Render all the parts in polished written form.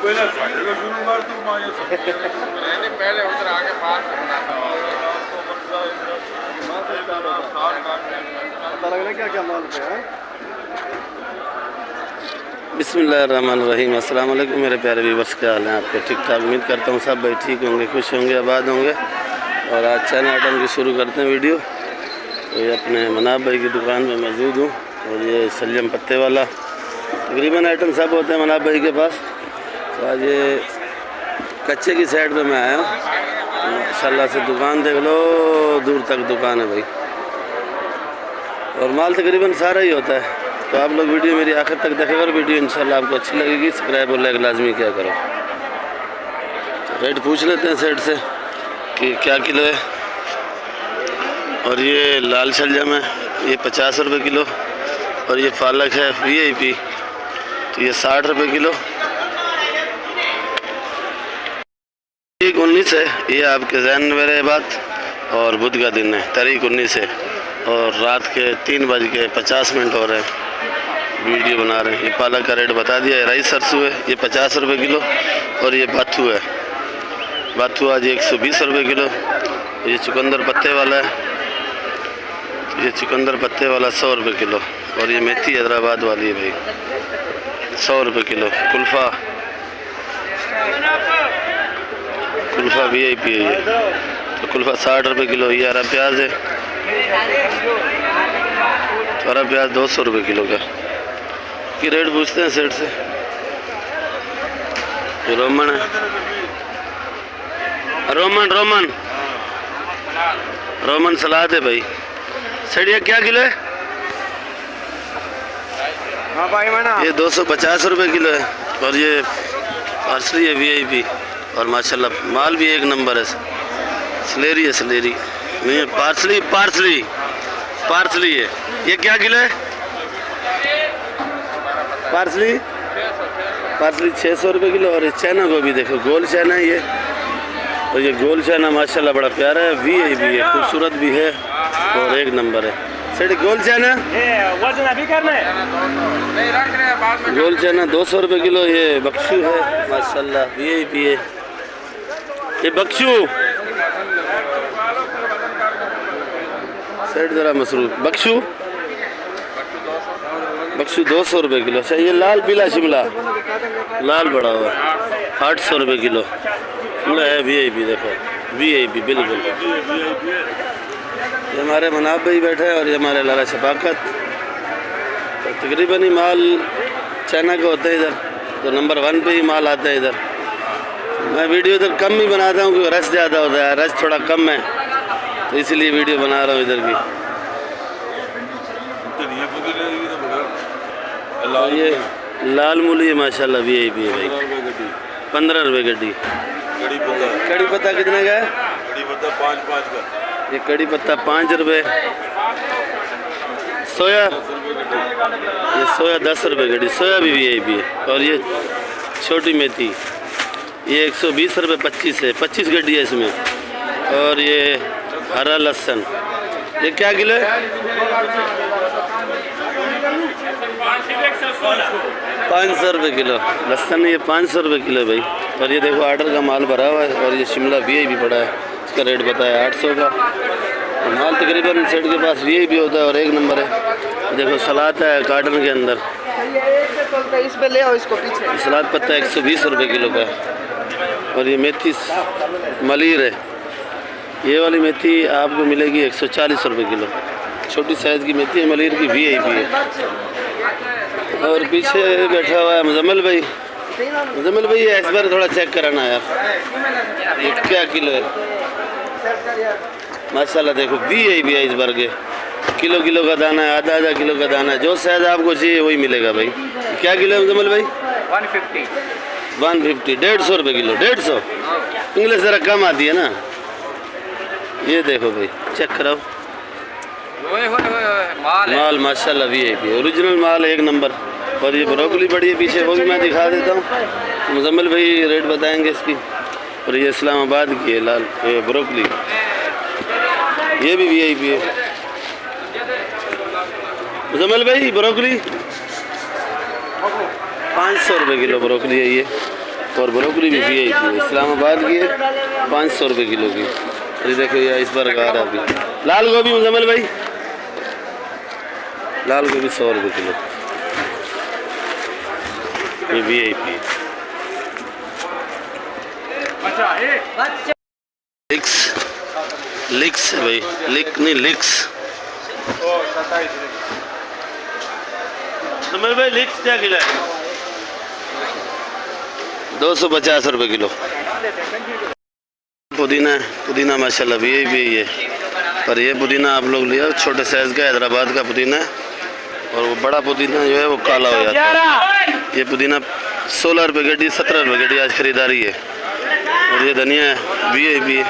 पहले उधर आगे पास पता लग रहा है क्या क्या माल पे है। बिस्मिल्लाहिर्रहमानिर्रहीम। अस्सलाम वालेकुम मेरे प्यारे व्यूअर्स, क्या हाल है आपके? ठीक ठाक, उम्मीद करता हूँ सब भाई ठीक होंगे, खुश होंगे, आबाद होंगे। और आज चाइना आइटम की शुरू करते हैं वीडियो। तो ये अपने मनाब भाई की दुकान में मौजूद हूँ और ये शलजम पत्ते वाला तकरीबन आइटम सब होते हैं मनाब भाई के पास। तो आज ये कच्चे की साइड पे मैं आया हूँ। माशाल्लाह से दुकान देख लो, दूर तक दुकान है भाई और माल तकरीबन सारा ही होता है। तो आप लोग वीडियो मेरी आखिर तक देखेगा और वीडियो इंशाल्लाह आपको अच्छी लगेगी। सब्सक्राइब और लाइक लाजमी क्या करो। तो रेट पूछ लेते हैं सेठ से कि क्या किलो है। और ये लाल शलजम है, ये 50 रुपये किलो। और ये पालक है VIP, तो ये 60 रुपये किलो। 19 है, ये आपके जहन में रहे बात। और बुध का दिन है, तारीख 19 है और रात के 3:50 हो रहे हैं, वीडियो बना रहे हैं। ये पालक का रेट बता दिया है। राई सरसों है, ये 50 रुपये किलो। और ये बाथू है, बाथू आज 120 रुपये किलो। ये चुकंदर पत्ते वाला है, ये चुकंदर पत्ते वाला 100 रुपये किलो। और ये मेथी हैदराबाद वाली है भाई, 100 रुपये किलो। कुल्फ़ा VIP है ये, तो कुल्फ़ा 60 रुपये किलो। ये हरा प्याज है, तो हरा प्याज 200 रुपये किलो का। की रेट पूछते हैं सेठ से। ये रोमन है, रोमन सलाद है भाई। सेठ ये क्या किलो है? हाँ भाई मना, ये 250 रुपये किलो है। और ये पार्सली है VIP और माशाल्लाह माल भी एक नंबर है। सलेरी है, सलेरी नहीं है, पार्सली है। ये क्या किलो है? पार्सली 600 रुपये किलो। और ये चाइना गोभी देखो, गोल चाइना है ये। और ये गोल चाइना माशाल्लाह बड़ा प्यारा है, VIP है, खूबसूरत भी है और एक नंबर है। सेठ गोल चाइना वजन अभी करना है, गोल चाइना 200 रुपये किलो। ये बख्शू है माशाल्लाह, VIP है। ये बख्शू सेठ ज़रा मसरूफ, बख्शू 200 रुपये किलो। अच्छा ये लाल पीला शिमला, लाल बड़ा हुआ 800 रुपये किलो। पूरा है VIP, देखो VIP बिल्कुल। ये हमारे मनाब भाई बैठे हैं और ये हमारे लाला शफाकत। तो तकरीबन ही माल चाइना का होता है इधर, तो नंबर 1 पे ही माल आता है इधर। मैं वीडियो इधर कम ही बनाता हूँ क्योंकि रश ज़्यादा होता है, रश थोड़ा कम है, तो इसलिए वीडियो बना रहा हूँ इधर की। तो ये लाल मूली है माशाल्लाह, VIP है भाई, 15 रुपये गड्डी। कड़ी पत्ता कितने का है? कड़ी पत्ता 5 का। ये कड़ी पत्ता 5 रुपये। सोया, ये सोया 10 रुपये गड्डी, सोया भी VIP है। और ये छोटी मेथी, ये 120 रुपये 25 है, 25 गड्डी है इसमें। और ये हरा लहसुन, ये क्या किलो है? 500 रुपये किलो लहसुन, ये 500 रुपये किलो भाई। और ये देखो ऑर्डर का माल भरा हुआ है। और ये शिमला VIP पड़ा है, इसका रेट बताया 800 का। और माल तकरीबन सेठ के पास VIP होता है और एक नंबर है। देखो सलाद है कार्टन के अंदर, इस पे ले आओ इसको पीछे। सलाद पत्ता 120 रुपये किलो का। और ये मेथी मलीर है, ये वाली मेथी आपको मिलेगी 140 रुपये किलो। छोटी साइज़ की मेथी है, मलीर की VIP है। और पीछे बैठा हुआ है मुजम्मिल भाई। मुजम्मिल भाई इस बार थोड़ा चेक कराना यार, ये क्या किलो है? माशाल्लाह देखो VIP है इस बार के। किलो का दाना है, आधा किलो का दाना है। जो साइज़ आपको चाहिए वही मिलेगा भाई। क्या किलो है मुजम्मिल भाई? 150, 150 रुपये किलो। 150 इंग्लिश ज़रा कम आती है ना। ये देखो भाई, चेक कराओ माल माशाल्लाह VIP है, ओरिजिनल माल एक नंबर। और ये ब्रोकली बड़ी है पीछे, वो भी मैं दिखा देता हूँ। तो मुजम्मिल भाई रेट बताएंगे इसकी। और ये इस्लामाबाद की है लाल ब्रोकली, ये भी VIP है। मुजम्मिल भाई ब्रोकली 500 रुपये किलो ब्रोकली है ये। और ब्रोकली भी वी आई पी इस्लामाबाद की है, 500 रुपये किलो की। ये देखो ये इस बार गा रहा अभी। लाल गोभी मुजम्मिल भाई, लाल गोभी 100 रुपये किलो, ये वी आई पी। लिक्स, लिक्स है भाई, लिक नहीं लिक्स। नंबर भाई लिक्स क्या किलो है? 250 रुपये किलो। पुदीना, पुदीना माशाल्लाह भी है, पर ये पुदीना आप लोग लिया छोटे साइज़ का हैदराबाद का पुदीना है, और वो बड़ा पुदीना जो है वो काला हो जाता है। ये पुदीना 16 रुपये गड्डी, 17 रुपये गड्डी आज खरीदारी है। और ये धनिया है वी आई पी है,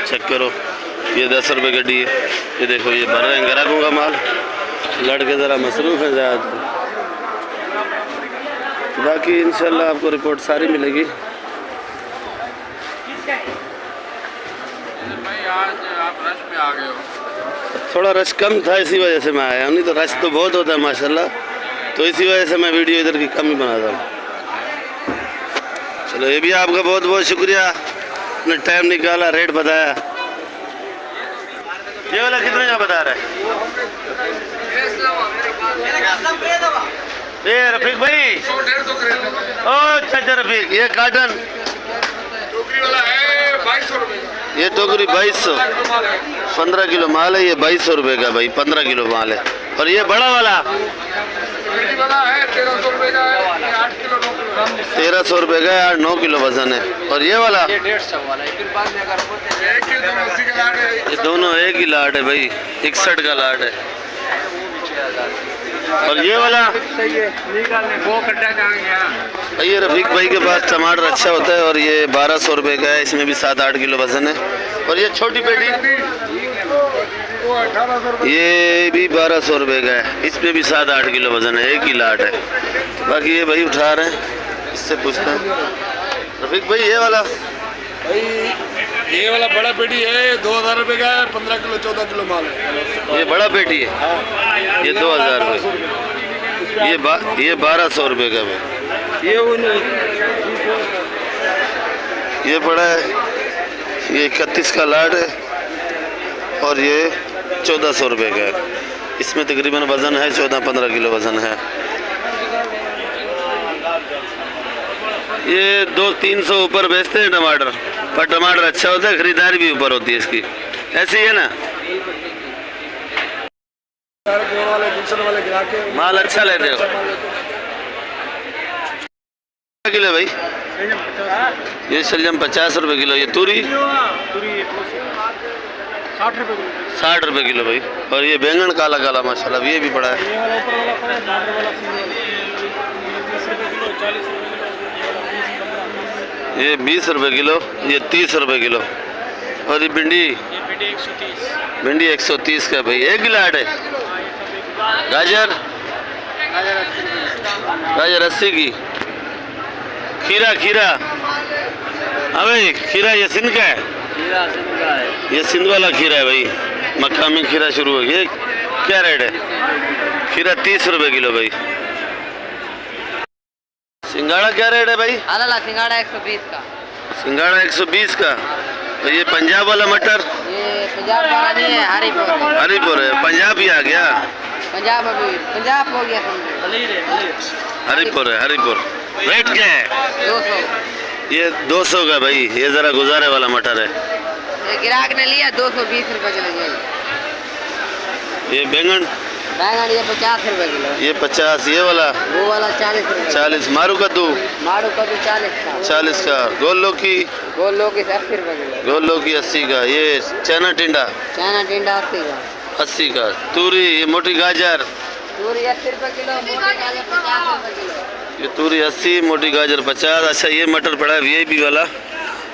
चेक करो, ये 10 रुपये गड्डी है। ये देखो ये भर रहे हैं ग्राहकों का माल, लड़के ज़रा मसरूफ़ हैं ज़्यादा। बाकी इंशाल्लाह आपको रिपोर्ट सारी मिलेगी। भाई आज आप रश में आ गए हो। थोड़ा रश कम था इसी वजह से मैं आया हूँ, नहीं तो रश तो बहुत होता है माशाल्लाह, तो इसी वजह से मैं वीडियो इधर की कम ही बनाता हूँ। चलो ये भी आपका बहुत बहुत शुक्रिया, अपने टाइम निकाला, रेट बताया। ये वाला कितने का बता रहा है? ये रफीक भाई, 100-150 करें। ओ अच्छा रफीक, ये काटन टोकरी वाला है 2200 रुपये का। ये टोकरी 2200, 15 किलो माल है ये 2200 रुपये का भाई, 15 किलो माल है। और ये बड़ा वाला मीठी वाला है 1300 रुपये का है, ये 8 किलो 9 किलो। 1300 रुपये का है, 9 किलो वजन है। और ये वाला 150 वाला है, फिर बाद में अगर बोलते हैं एक ही 280 का लाट है। ये दोनों एक ही लाट है भाई, 61 का लाट है। और ये वाला सही है, निकालने वो खड्डा कहाँ गया? ये रफीक भाई के पास टमाटर अच्छा होता है, और ये 1200 रुपये का है, इसमें भी 7-8 किलो वजन है। और ये छोटी पेटी वो 1800 रुपये। ये भी 1200 रुपये का है, इसमें भी 7-8 किलो वजन है, एक ही लाट है। बाकी ये भाई उठा रहे हैं, इससे पूछते हैं। रफीक भाई ये वाला ये वाला बड़ा पेटी है 2000 रुपये का है, 15 किलो 14 किलो माल है। ये बड़ा पेटी है, ये 2000 रुपये, ये 1200 रुपये का भाई। ये बड़ा है, ये 31 का लाट है, और ये 1400 रुपये का है। इसमें तकरीबन वज़न है 14-15 किलो वज़न है। ये 200-300 ऊपर बेचते हैं टमाटर, पर टमाटर अच्छा होता है, खरीदारी भी ऊपर होती है इसकी, ऐसी है ना। माल अच्छा लेते हो। किलो भाई ये शलजम 50 रुपये किलो, ये तूरी 60 रुपये किलो भाई। और ये बैंगन काला काला माशाल्लाह, ये भी बड़ा है। ये 20 रुपये किलो, ये 30 रुपये किलो। और ये भिंडी 130, भिंडी 130 का भाई, एक गिलाट है। गाजर 80 की। खीरा हाँ भाई, खीरा ये सिंध का है, ये सिंध वाला खीरा है भाई, मक्का में खीरा शुरू हो गया। क्या रेट है? खीरा 30 रुपये किलो भाई। सिंगाड़ा क्या रेट है भाई? सिंगाड़ा 120 का। सिंगाड़ा 120 का। तो ये पंजाब वाला मटर? ये पंजाब वाला नहीं है, हरीपुर है। हरीपुर है, पंजाब ही आ गया। पंजाब अभी पंजाब हो गया हरीपुर है, हरीपुर। रेट क्या है? 200। ये 200 का भाई, ये ज़रा गुजारे वाला मटर है। ये ग्राहक ने लिया 220 रुपये किलो। ये बैंगन ये 50 रुपये किलो। ये 50। ये वाला वो वाला 40 रुपये। 40। मारू कद्दू 40 का। 40 का। गोल लौकी 80 रुपये किलो। गोल लौकी 80 का। ये चना टिंडा 80 का। 80 का। तूरी, ये मोटी गाजर तूरी 80 रुपये किलो, मोटी गाजर 50 रुपये किलो। ये तूरी 80, मोटी गाजर 50। अच्छा ये मटर पड़ा है VIP वाला,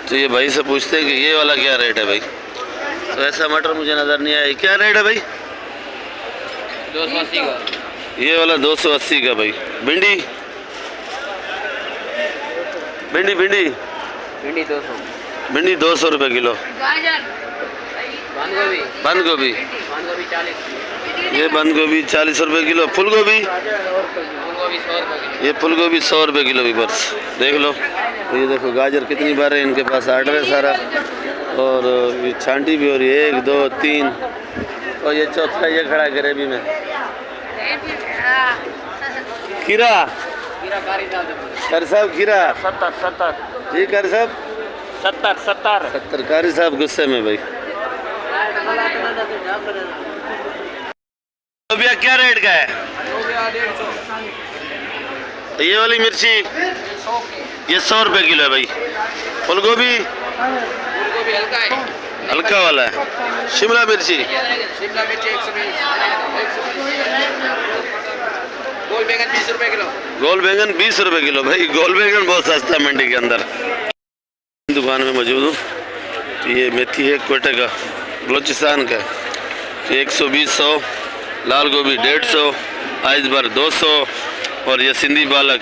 तो ये भाई से पूछते हैं कि ये वाला क्या रेट है भाई। तो ऐसा मटर मुझे नज़र नहीं आया, क्या रेट है भाई? 280 का। ये वाला 280 का भाई। भिंडी भिंडी भिंडी भिंडी 200। भिंडी 200 रुपये किलो। बंद गोभी 40। ये बंद गोभी 40 रुपये किलो। फूल गोभी ये फूल गोभी 100 रुपये किलो भी बस देख लो। ये देखो गाजर कितनी बार है इनके पास, आर्डर है सारा। और ये छांटी भी हो रही है, 1 2 3 और ये चौथा ये खड़ा ग्रेवी में। खीरा कर साहब, खीरा 70 जी कर साहब 70 कारी साहब गुस्से में भाई। भैया क्या रेट का है? तो ये वाली मिर्ची ये 100 रुपये किलो है भाई। फूल गोभी हल्का वाला है। शिमला मिर्ची 120, गोल बैंगन 20 रुपए किलो। गोल बैंगन 20 रुपये किलो भाई। गोल बैंगन बहुत सस्ता है मंडी के अंदर। दुकान में मौजूद हूँ। ये मेथी है कोटे का, बलोचिस्तान का, 120 100, लाल गोभी 150, आइसबर 200 और ये सिंधी पालक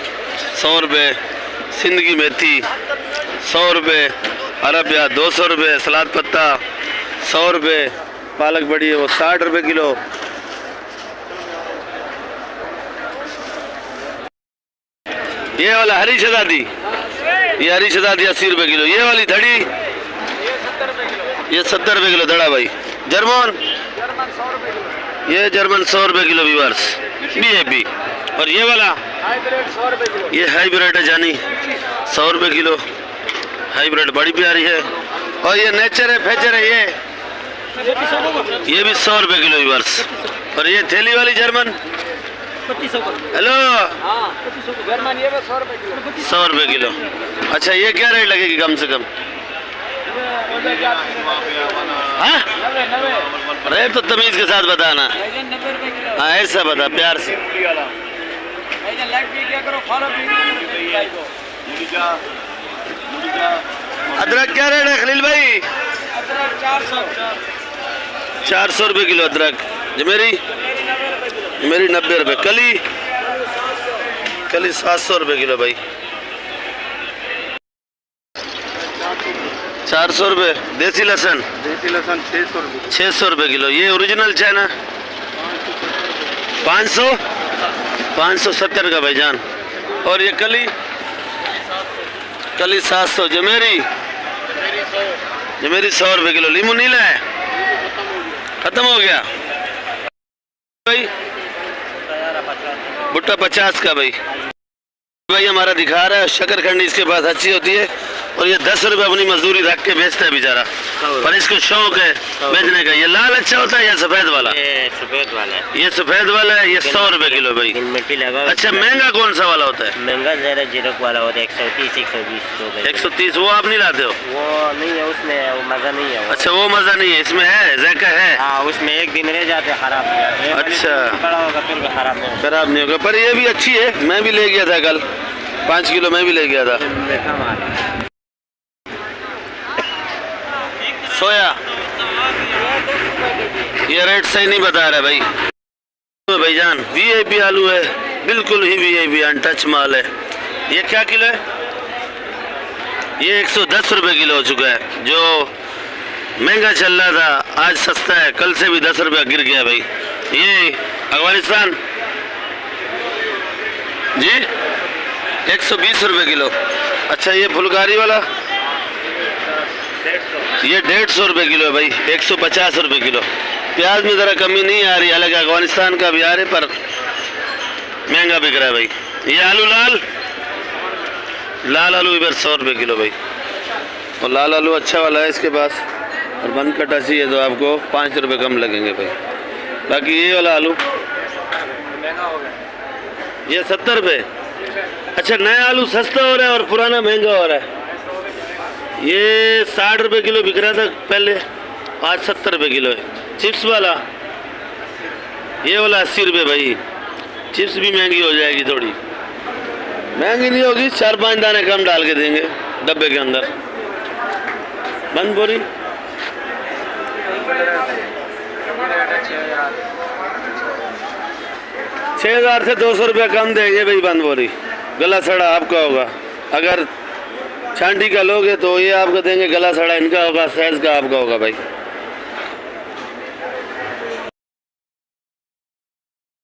100 रुपये, सिंध की मेथी 100 रुपये, हरा प्याज 200 रुपये, सलाद पत्ता 100 रुपये, पालक बड़ी है वो 60 रुपये किलो। ये वाला हरी शहजादी, ये हरी शहजादी 80 रुपये किलो। ये वाली धड़ी ये 70 रुपये किलो धड़ा भाई। जर्मन ये जर्मन 100 रुपये किलो व्यूअर्स BAP। और ये वाला ये हाइब्रिड है जानी 100 रुपये किलो। हाइब्रिड बड़ी प्यारी है। और ये नेचर है फेचर है ये भी 100 रुपये किलो व्यूअर्स। और ये थैली वाली जर्मन हेलो 100 रुपये किलो। अच्छा ये क्या रेट लगेगी कम से कम? हाँ रेट तो तमीज के साथ बताना। हाँ ऐसा बता प्यार से। अदरक क्या रेट है खलील भाई? 400 रुपये किलो अदरक। जमेरी मेरी 90 रुपये। कली 700 रुपये किलो भाई। 400 रुपये। देसी लहसुन 600 रुपये किलो। ये ओरिजिनल चाइना 570 का भाईजान। और ये कली 700। जमेरी 100 रुपये किलो। लीमू नीला है खत्म हो गया भाई। भुट्टा 50 का भाई। भाई हमारा दिखा रहा है शकरखंडी इसके पास अच्छी होती है। और ये 10 रुपये अपनी मजदूरी रख के बेचता है बेचारा, पर इसको शौक है बेचने का। ये लाल अच्छा होता है या सफेद वाला? ये सफेद वाला है। ये सफेद वाला है। ये 100 रुपये किलो भाई। मिट्टी लगा। अच्छा महंगा कौन सा वाला होता है? महंगा जरा जीरक वाला होता है 130 120 130। वो आप नहीं लाते हो? वो नहीं है उसमें, वो मजा नहीं है। अच्छा वो मजा नहीं है। इसमें है जायका है। हाँ उसमें एक दिन रह जाते खराब हो जाते हैं। अच्छा बड़ा होगा फिर भी खराब नहीं होगा। पर ये भी अच्छी है, मैं भी ले गया था कल 5 किलो मैं भी ले गया था। सोया ये रेट सही नहीं बता रहा भाई। भाईजान VIP आलू है, बिल्कुल ही VIP अनटच माल है। ये क्या किलो है? ये 110 रुपये किलो हो चुका है। जो महंगा चल रहा था आज सस्ता है, कल से भी 10 रुपया गिर गया भाई। ये अफगानिस्तान जी 120 रुपये किलो। अच्छा ये फुलकारी वाला ये 150 रुपये किलो है भाई। 150 रुपये किलो। प्याज में ज़रा कमी नहीं आ रही, हालांकि अफगानिस्तान का भी आ रहे पर महंगा बिक रहा है भाई। ये आलू लाल आलू इधर 100 रुपये किलो भाई। और लाल आलू अच्छा वाला है इसके पास। और बंद कटा चाहिए तो आपको 5 रुपये कम लगेंगे भाई। बाकी ये वाला आलू ये 70 रुपये। अच्छा नया आलू सस्ता हो रहा है और पुराना महंगा हो रहा है। ये 60 रुपये किलो बिक रहा था पहले, आज 70 रुपये किलो है। चिप्स वाला ये वाला 80 रुपये भाई। चिप्स भी महंगी हो जाएगी, थोड़ी महंगी नहीं होगी, 4-5 दाने कम डाल के देंगे डब्बे के अंदर। बंद बोरी 6000 से 200 रुपया कम देंगे भाई। बंद बोरी गला सड़ा आपका होगा। अगर छांटी का लोगे तो ये आपको देंगे, गला सड़ा इनका होगा, साइज का आपका होगा भाई।